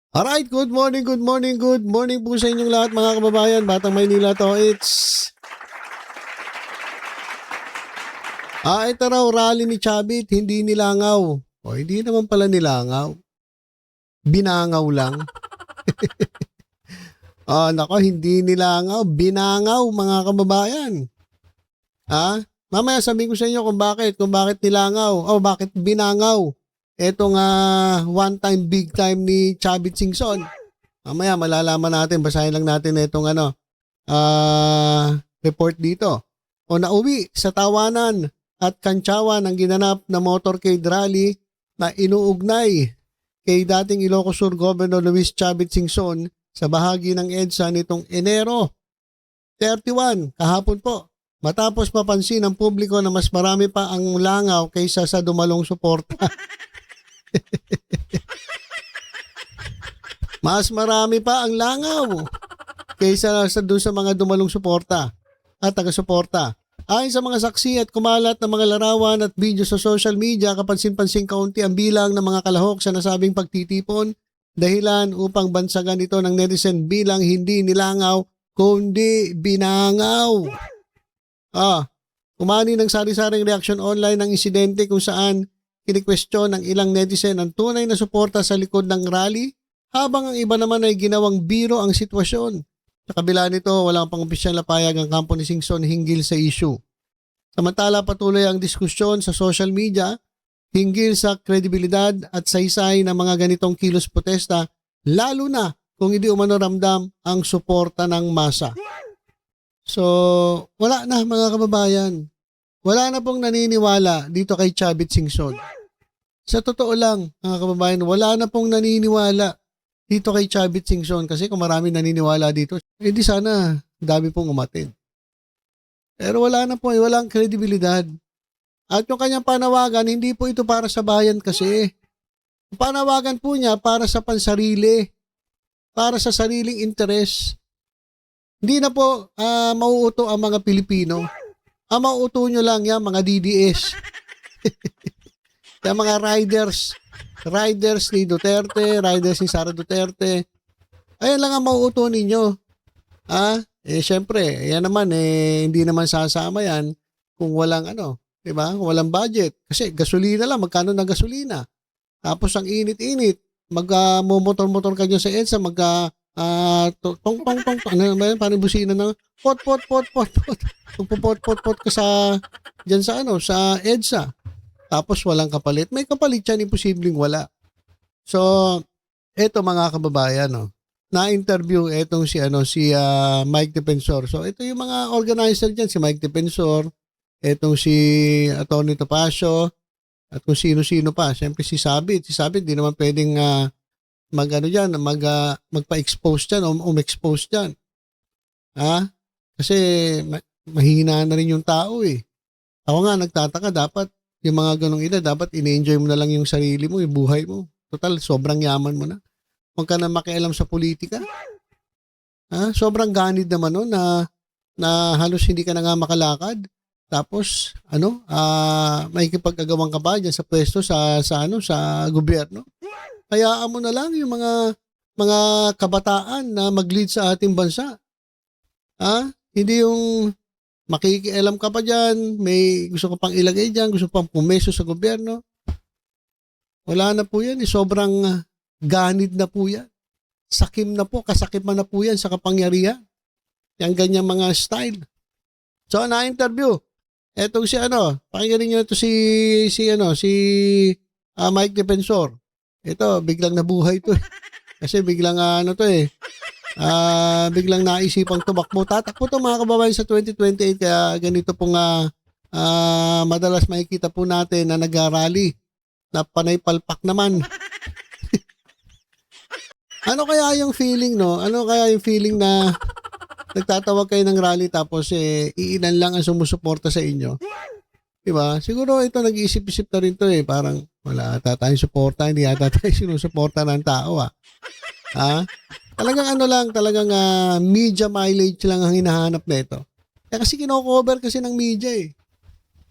Alright, good morning, good morning, good morning po sa inyong lahat mga kababayan. Batang Maynila to, ito raw rally ni Chavit, hindi nilangaw. O, hindi naman pala nilangaw. Binangaw lang. Nako, hindi nilangaw, binangaw mga kababayan. Mamaya sabihin ko sa inyo kung bakit nilangaw, o bakit binangaw. Etong one time, big time ni Chavit Singson. Mamaya malalaman natin, basahin lang natin itong report dito. O nauwi sa tawanan at kantsawan ng ginanap na motorcade rally na inuugnay kay dating Ilocos Sur Governor Luis Chavit Singson sa bahagi ng EDSA nitong Enero 31, kahapon po. Matapos mapansin ng publiko na mas marami pa ang langaw kaysa sa dumalong suporta. Mas marami pa ang langaw kaysa doon sa mga dumalong suporta at taga-suporta. Ayon sa mga saksi at kumalat na mga larawan at video sa social media, kapansin-pansing kaunti ang bilang ng mga kalahok sa nasabing pagtitipon, dahilan upang bansagan ito ng netizen bilang hindi nilangaw kundi binangaw. Umani ng sari-saring reaksyon online ng insidente kung saan kinikwestiyon ng ilang netizen ang tunay na suporta sa likod ng rally, habang ang iba naman ay ginawang biro ang sitwasyon. Sa kabila nito, walang pang-opisyal na payag ang kampo ni Singson hinggil sa issue. Samantala, patuloy ang diskusyon sa social media hinggil sa kredibilidad at saysay ng mga ganitong kilos protesta, lalo na kung hindi umano ramdam ang suporta ng masa. So, wala na mga kababayan. Wala na pong naniniwala dito kay Chavit Singson. Sa totoo lang, mga kababayan, wala na pong naniniwala dito kay Chavit Singson kasi kung marami naniniwala dito, di sana dami pong umatid. Pero wala na po, walang kredibilidad. At yung kanyang panawagan, hindi po ito para sa bayan kasi. Yung panawagan po niya para sa pansarili, para sa sariling interes. Hindi na po mauuto ang mga Pilipino. Ang mauuto nyo lang yan, mga DDS. Yung mga riders ni Duterte, riders ni Sara Duterte. Ayan lang ang mauuto ninyo. Syempre, yan naman, hindi naman sasama yan kung walang diba? Kung walang budget. Kasi gasolina lang, magkano na gasolina? Tapos ang init-init, motor-motor ka dyan sa EDSA, tong, parang busina ng pot. Pot ka dyan sa EDSA. Tapos walang kapalit. May kapalit yan, imposibleng wala. So, eto mga kababayan, na-interview etong si Mike Defensor. So, ito yung mga organizer dyan, si Mike Defensor, etong si Atty. Topacio, at kung sino-sino pa. Siyempre si Sabit. Si Sabit, di naman pwedeng magpa-expose dyan o um-expose dyan. Kasi mahina na rin yung tao eh. Ako nga nagtataka, dapat yung mga ganong edad, dapat in-enjoy mo na lang yung sarili mo, yung buhay mo. Total, sobrang yaman mo na. Huwag ka na makialam sa politika. Sobrang ganid naman no, na halos hindi ka na nga makalakad. Tapos, may kipag-agawang ka pa dyan sa pwesto sa gobyerno. Hayaan mo na lang yung mga kabataan na mag-lead sa ating bansa. Hindi yung makikialam ka pa dyan, may gusto ka pang ilagay dyan, gusto pang pumeso sa gobyerno. Wala na po yan. Sobrang ganid na po yan. Sakim na po, kasakiman na po yan sa kapangyarihan. Yung ganyang mga style. So, na-interview. Etong pakinggan niyo ito si Mike Defensor. Ito, biglang nabuhay to. Kasi biglang biglang naisipang tumakbo. Tatakbo to mga kababayan sa 2028, kaya ganito pong madalas makikita po natin na nag-rally na panay palpak naman. Ano kaya yung feeling Ano kaya yung feeling na nagtatawag kayo ng rally tapos iilan lang ang sumusuporta sa inyo? Diba? Siguro ito nag-iisip-isip na rin to parang wala ata tayong suporta, hindi ata tayo sinusuporta ng tao Talagang media mileage lang ang hinahanap na ito. Kasi kino-cover kasi ng media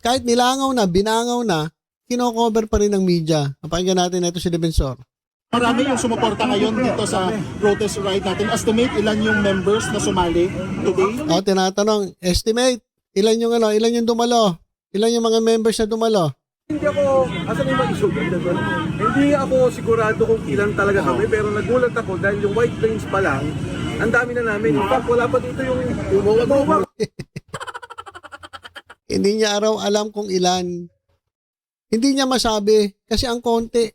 Kahit nilangaw na, binangaw na, kino-cover pa rin ng media. Napakinggan natin ito si Defensor. Marami yung sumuporta ngayon dito sa protest ride natin. Estimate ilan yung members na sumali today? O, tinatanong, estimate, ilan yung dumalo? Ilan yung mga members na dumalo? Hindi ako, asa may mag-issue? Hindi ako sigurado kung ilan talaga kami, pero nagulat ako dahil yung White Plains pa lang, ang dami na namin. In fact, wala pa dito yung umawag. Hindi niya araw alam kung ilan. Hindi niya masabi kasi ang konti.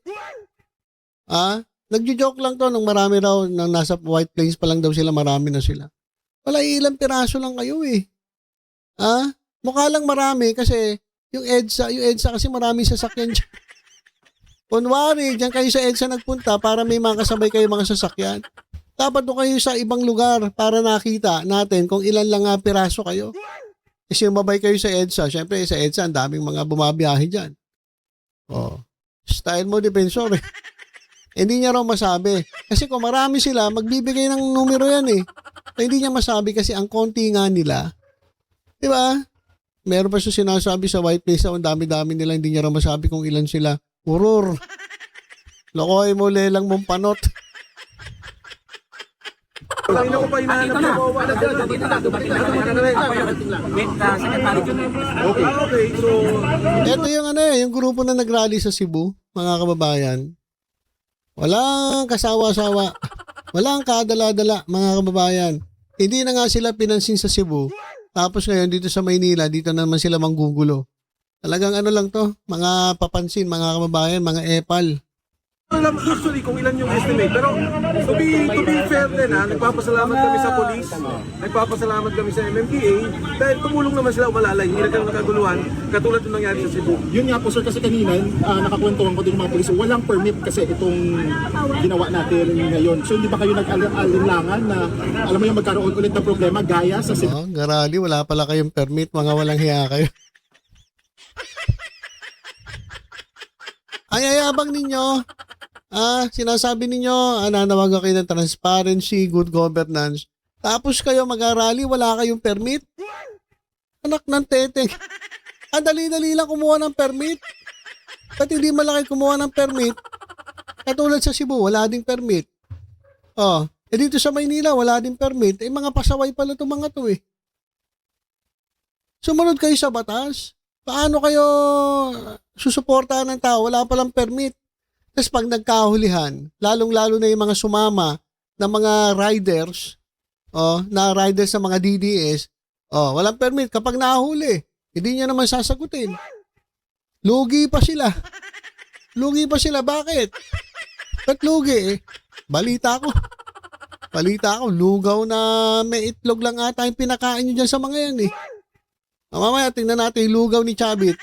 Nagjo-joke lang to nung marami raw nang nasa White Plains pa lang daw sila, marami na sila. Wala, ilang piraso lang kayo eh. Mukha lang marami kasi yung EDSA kasi maraming sasakyan dyan. Kunwari, dyan kayo sa EDSA nagpunta para may makasabay kayo mga sasakyan. Dapat doon kayo sa ibang lugar para nakita natin kung ilan lang piraso kayo. Kasi mabay kayo sa EDSA. Siyempre sa EDSA ang daming mga bumabiyahe dyan. Style mo, defensor eh. Hindi niya raw masabi. Kasi kung marami sila, magbibigay ng numero yan eh. Hindi niya masabi kasi ang konti nga nila. Diba? Meron pa siya sinasabi sa White Place, ang dami-dami nila, hindi niya raw masabi kung ilan sila. Uror. Lokoy mo, lelang mong panot. Kanina ko pa hinahanap na Okay, so... Ito yung grupo na nagrally sa Cebu, mga kababayan. Walang kasawa-sawa. Walang kadala-dala, mga kababayan. Hindi na nga sila pinansin sa Cebu. Tapos ngayon dito sa Maynila, dito naman sila manggugulo. Talagang lang to, mga papansin, mga kababayan, mga epal. Alam actually kung ilan yung estimate, pero to be fair din nagpapasalamat kami sa police, nagpapasalamat kami sa MMDA dahil tumulong naman sila umalalay, hindi nagkaroon ng kaguluhan katulad ng nangyari sa Cebu. Yun nga po sir, kasi kanina nakakwentuhan ko din mga polis, walang permit kasi itong ginawa natin ngayon. So hindi ba kayo nag-alinlangan na alam mo yung magkaroon ulit ng problema gaya sa Cebu? Garali, wala pala kayong permit, mga walang hiya kayo. Ay, ayabang ninyo. Sinasabi ninyo, nanawagan kayo ng transparency, good governance. Tapos kayo mag-arali, wala kayong permit? Anak ng teteng. Dali-dali lang kumuha ng permit. Ba't hindi malaki kumuha ng permit? Katulad sa Cebu, wala ding permit. Dito sa Maynila, wala ding permit. Mga pasaway pala itong mga to eh. Sumunod kayo sa batas. Paano kayo susuportahan ng tao? Wala palang permit. Tapos pag nagkahulihan, lalong-lalo na yung mga sumama na mga riders, na riders sa mga DDS, walang permit. Kapag nahuli, hindi niya naman sasagutin. Lugi pa sila. Lugi pa sila. Bakit? Ba't lugi eh? Balita ko, lugaw na may itlog lang ata yung pinakain nyo dyan sa mga yan eh. Mamaya, tingnan natin yung lugaw ni Chabit.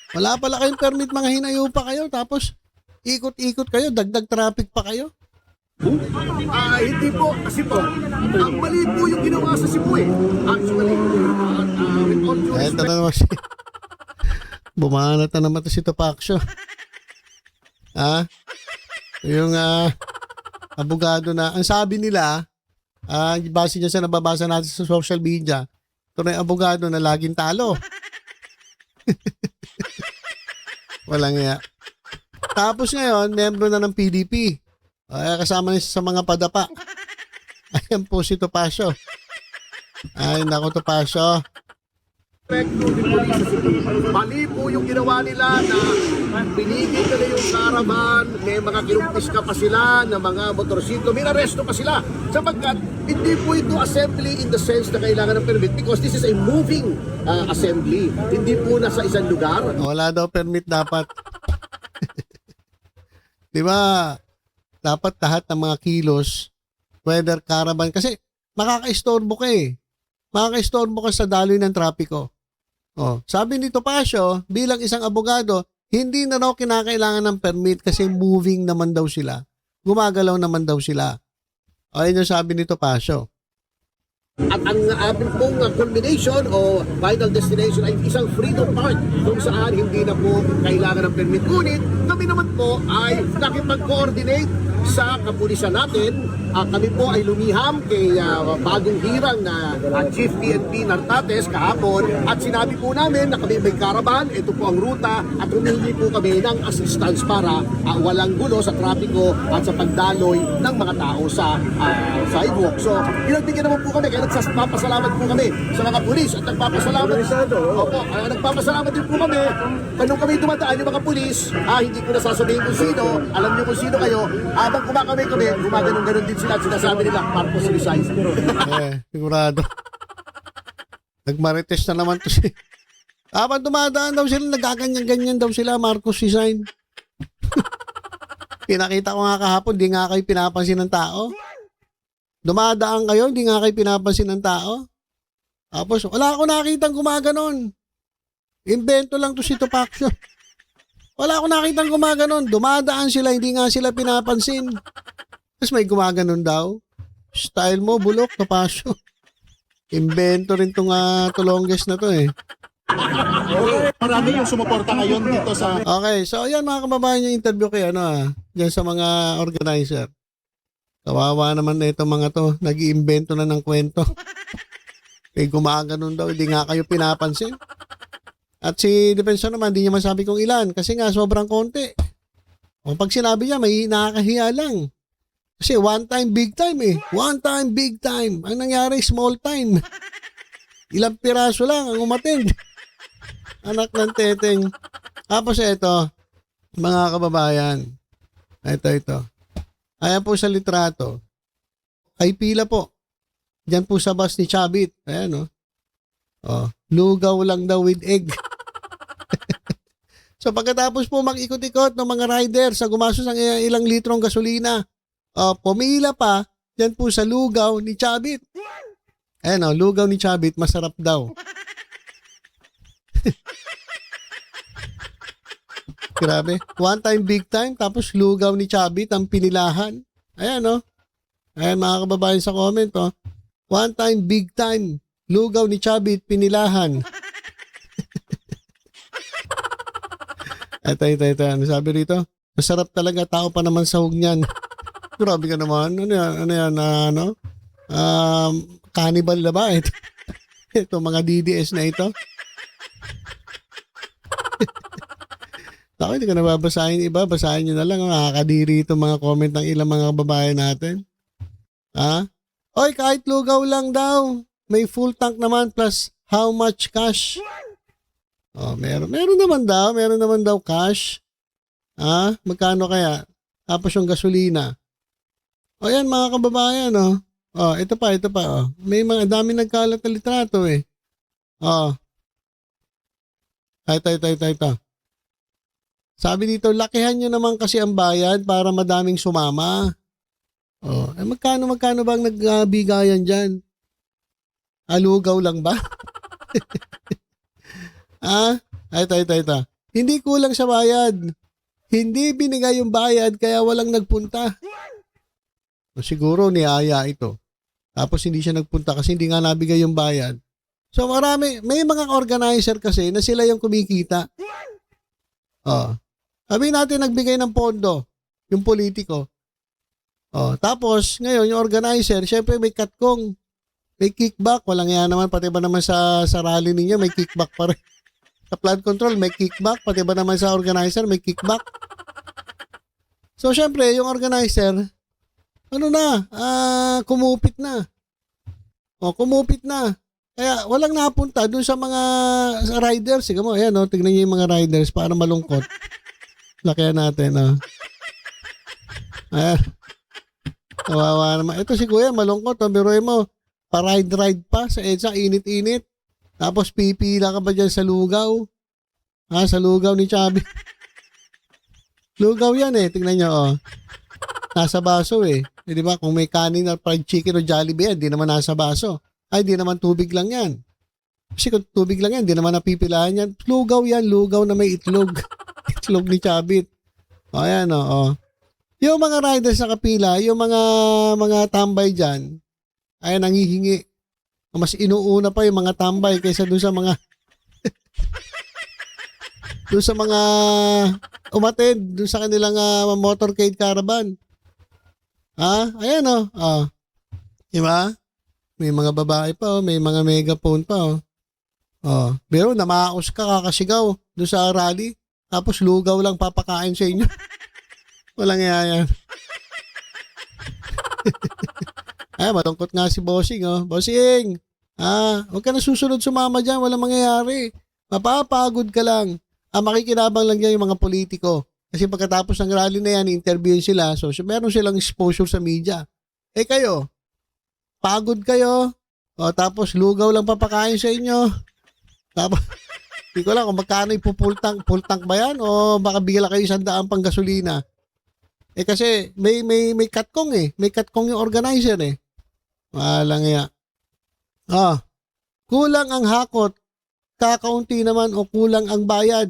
Wala pala kayong permit, mga hinayo pa kayo. Tapos, ikot-ikot kayo, dagdag traffic pa kayo. Hindi po, kasi po, ang mali po yung ginawa sa Cebu eh. Actually, with all due Ito na naman bumanat na naman ito si Topacio. Yung abogado na, ang sabi nila, base dyan sa nababasa natin sa social media, ito na yung abogado na laging talo. Walang nga. Tapos ngayon, membro na ng PDP. Kasama niya sa mga padapa. Ayan po si Topacio. Ay, naku Topacio. Mali po yung ginawa nila na pinigil nila yung caravan, may mga kinumpis ka pa sila na mga motorsiklo, may aresto pa sila. Sapagkat hindi po ito assembly in the sense na kailangan ng permit because this is a moving assembly. Hindi po nasa isang lugar. Wala daw permit dapat. Di ba? Dapat lahat ng mga kilos, whether caravan, kasi makaka-istorbo ka eh. Makaka-istorbo ka sa daloy ng trapiko. Sabi ni Topacio, bilang isang abogado, hindi na raw kinakailangan ng permit kasi moving naman daw sila. Gumagalaw naman daw sila. Ayun yung sabi ni Topacio. At ang ating pong culmination o final destination ay isang freedom park kung saan hindi na po kailangan ng permit. Ngunit kami naman po ay nakipag-coordinate sa kapulisan natin. Kami po ay lumiham kay bagong hirang na Chief PNP Nartates kahapon at sinabi po namin na kami may caravan, ito po ang ruta at humingi po kami ng assistance para walang gulo sa trapiko at sa pagdaloy ng mga tao sa sidewalk. So, pinagbigyan naman po kami kaya nagpapasalamat po kami sa mga pulis at nagpapasalamat. Opo, nagpapasalamat din po kami. Nung kami dumadaan yung mga pulis, hindi ko nasasabihin kung sino, alam niyo kung sino kayo, habang kumakamay kami, gumaganon-ganon din sila at sinasabi nila, Marcos resign. Sigurado. Nagmarites na naman to si... Habang dumadaan daw sila, nagaganyan-ganyan daw sila, Marcos resign. Pinakita ko nga kahapon, di nga kayo pinapansin ng tao. Dumadaan kayo, di nga kayo pinapansin ng tao. Tapos, wala ako nakitang gumaganon. Invento lang to si Tupac. Wala ako nakitang gumaganon. Dumadaan sila, hindi nga sila pinapansin. Tapos may gumaganon daw. Style mo, bulok, Tapasyo. Invento rin itong tulongges na to eh. Marami yung sumuporta ngayon dito sa... Okay, so ayan mga kababayan yung interview kay dyan sa mga organizer. Kawawa naman na itong mga to. Nag-iimbento na ng kwento. May gumaganon daw, hindi nga kayo pinapansin. At si Defensor naman, hindi niya masabi kung ilan kasi nga sobrang konti. O pag sinabi niya, may nakakahiya lang. Kasi one time, big time eh. One time, big time. Ang nangyari, small time. Ilang piraso lang ang umatend. Anak ng teteng. Tapos ito, mga kababayan. Ito. Ayan po sa litrato. Ay pila po. Diyan po sa bus ni Chavit. Ayan lugaw lang daw with egg. So pagkatapos po mag-ikot-ikot ng mga rider sa gumastos ng ilang litrong gasolina, pumila pa dyan po sa lugaw ni Chavit. Ayan lugaw ni Chavit, masarap daw. Grabe. One time, big time, tapos lugaw ni Chavit ang pinilahan. Ayan Ayan mga kababayan sa comment One time, big time, lugaw ni Chavit, pinilahan. Ito. Ano sabi rito? Masarap talaga, tao pa naman sahog niyan. Grabe ka naman. Ano yan? Cannibal na ba? Ito mga DDS na ito. Ako, hindi ko na babasahin iba. Basahin nyo na lang. Nakakadiri itong mga comment ng ilang mga babae natin. Oy, kahit lugaw lang daw. May full tank naman plus how much cash? Meron naman daw cash. Magkano kaya? Tapos yung gasolina. Yan mga kababayan, ito pa. May mga dami nagkalat na litrato eh. Ito. Sabi dito, lakihan nyo naman kasi ang bayad para madaming sumama. Magkano ba ang nagbigayan dyan? Lugaw lang ba? Ito. Hindi kulang sa bayad. Hindi binigay yung bayad kaya walang nagpunta. Siguro niaya ito. Tapos hindi siya nagpunta kasi hindi nga nabigay yung bayad. So may mga organizer kasi na sila yung kumikita. Sabi natin nagbigay ng pondo, yung politiko. Tapos ngayon yung organizer, syempre may katkong, may kickback, walang yan naman, pati ba naman sa rally ninyo may kickback pa rin. Sa flood control may kickback, pati ba naman sa organizer may kickback. So syempre yung organizer, kumupit na. Kumupit na. Kaya walang napunta dun sa mga riders. Sige mo, ayan tignan niyo yung mga riders para malungkot. Lakihan natin, Ayan. Kawawa naman. Ito si Kuya, malungkot. Biruin mo, pa-ride pa sa EDSA, init-init. Tapos pipila ka ba dyan sa lugaw? Sa lugaw ni Chabi. Lugaw yan tingnan nyo, Nasa baso di ba? Kung may kanin or fried chicken o Jollibee yan, di naman nasa baso. Ay, di naman tubig lang yan. Kasi kung tubig lang yan, di naman napipilahan yan. Lugaw yan, lugaw na may itlog. Itlog ni Chabit. Ayan, Yung mga riders sa kapila, yung mga tambay dyan, ay nangihingi. Mas inuuna pa yung mga tambay kaysa doon sa mga doon sa mga umatid doon sa kanilang motorcade caravan. Ayan Diba? May mga babae pa, may mga megaphone pa. Pero namaos ka kakasigaw doon sa rally. Tapos lugaw lang papakain sa inyo. Walang yan. Matungkot nga si Bossing. Bossing, huwag ka na susunod sumama dyan. Walang mangyayari. Mapapagod ka lang. Makikinabang lang dyan yung mga politiko. Kasi pagkatapos ng rally na yan, interviewin sila. So, meron silang exposure sa media. Kayo, pagod kayo. Tapos lugaw lang papakain sa inyo. Tapos, hindi ko lang kung magkano full tank ba yan o baka bigla kayo 100 pang gasolina. Kasi may katkong May katkong yung organizer Walang nga. Kulang ang hakot, kakaunti naman o kulang ang bayad.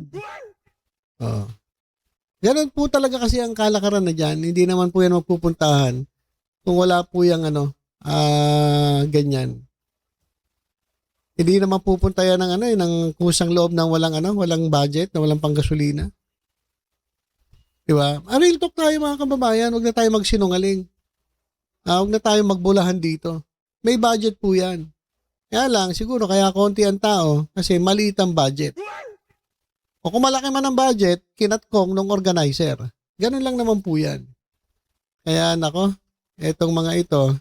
Ganun po talaga kasi ang kalakaran na dyan. Hindi naman po yan magpupuntahan kung wala po yung ganyan. Hindi naman pupunta yan ng kusang loob ng walang budget, na walang panggasolina. Diba? Real talk tayo mga kababayan, huwag na tayo magsinungaling. Huwag na tayo magbulahan dito. May budget po yan. Kaya lang, siguro kaya konti ang tao kasi maliit ang budget. O kung malaki man ang budget, kinatkong ng organizer. Ganun lang naman po yan. Kaya nako, etong mga ito,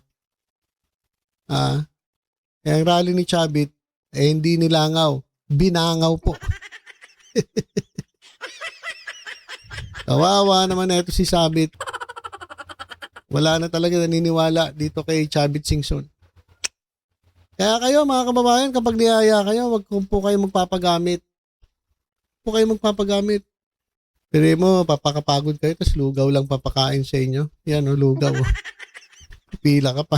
yung rally ni Chavit, hindi nilangaw, binangaw po. Kawawa naman ito si Sabit. Wala na talaga naniniwala dito kay Chavit Singson. Kaya kayo mga kababayan, kapag niyaya kayo, wag po kayo magpapagamit. Pero mo, papakapagod kayo, tapos lugaw lang papakain sa inyo. Yan lugaw. Pila ka pa.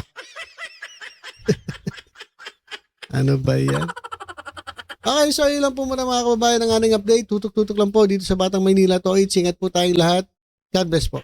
Ano ba yan? Okay, so yun lang po muna mga kababayan ng ating update. Tutok-tutok lang po dito sa Batang Maynila to. Ingat po tayong lahat. God bless po.